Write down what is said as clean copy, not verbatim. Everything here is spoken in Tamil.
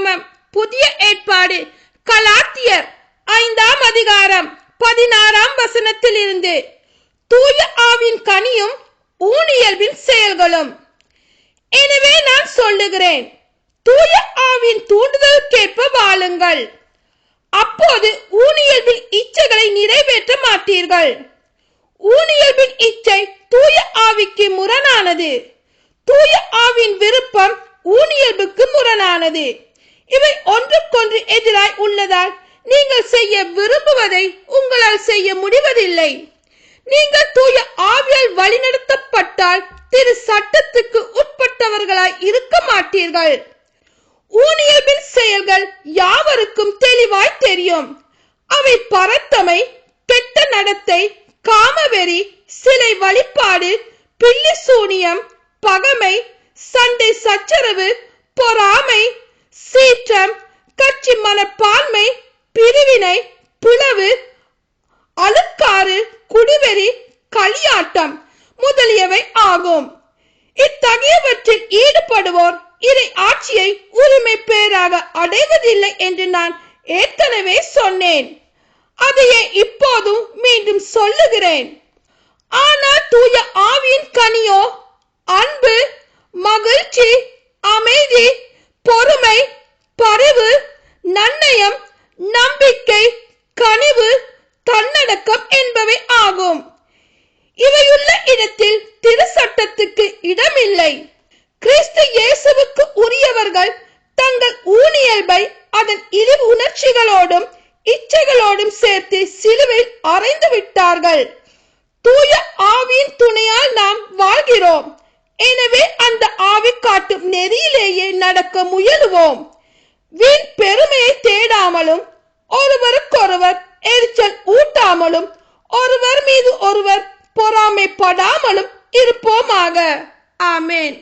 வேதாகமம் புதிய ஏற்பாடு கலாத்தியர் 5ஆம் அதிகாரம் 16ஆம் வசனத்தில் இருந்து தூய ஆவின் கனியும் ஊனியல்பின் செயல்களும். எனவே நான் சொல்லுகிறேன், தூய ஆவின் தூண்டுதலுக்கேற்ப வாழுங்கள், அப்போது ஊனியல்பின் இச்சைகளை நிறைவேற்ற மாட்டீர்கள். ஊனியல்பின் இச்சை தூய ஆவிக்கு முரணானது, தூய ஆவின் விருப்பம் ஊனியல்புக்கு முரணானது. இவை ஒன்றுக்கொன்று எதிராய் உள்ளதால் நீங்கள் செய்ய விரும்புவதை உங்களால் செய்ய முடிவதில்லை. நீங்கள் தூய ஆவியால் வழிநடத்தப்பட்டால் திரு சட்டத்துக்கு உட்பட்டவர்களாய் இருக்க மாட்டீர்கள். ஊனியல்பின் செயல்கள் யாவருக்கும் தெளிவாய் தெரியும். அவை பரத்தமை, கெட்ட நடத்தை, காமவெறி, சிலை வழிபாடு, பில்லி சூனியம், பகமை, சண்டை சச்சரவு, பொறாமை, சீற்றம், கட்சி மனப்பான்மை, பிரிவினை, பிளவு, அழுக்காறு, குடிவெறி, களியாட்டம் முதலியவை ஆகும். இத்தகையவற்றில் ஈடுபடுவோர் இறை ஆட்சியை உரிமை பேராக அடைவதில்லை என்று நான் ஏற்கனவே சொன்னேன். அதையே இப்போதும் மீண்டும் சொல்லுகிறேன். ஆனால் தூய ஆவியின் கனியோ அன்பு, மகிழ்ச்சி, அமைதி, பொறுமை, பரிவு, நன்னயம், நம்பிக்கை, கனிவு, தன்னடக்கம் என்பவை ஆகும். இவையுள்ள இடத்தில் திரு சட்டத்துக்கு இடமில்லை. கிறிஸ்து இயேசுவுக்கு உரியவர்கள் தங்கள் ஊனியல்பை அதன் இழிவு உணர்ச்சிகளோடும் இச்சைகளோடும் சேர்த்து சிலுவையில் அறைந்து விட்டார்கள். தூய ஆவியின் துணையால் நாம் வாழ்கிறோம். எனவே அந்த ஆவி காட்டும் நெறியிலேயே நடக்க முயலுவோம். வீண் பெருமையை தேடாமலும் ஒருவருக்கொருவர் எரிச்சல் ஊட்டாமலும் ஒருவர் மீது ஒருவர் பொறாமைப்படாமலும் இருப்போமாக. ஆமென்.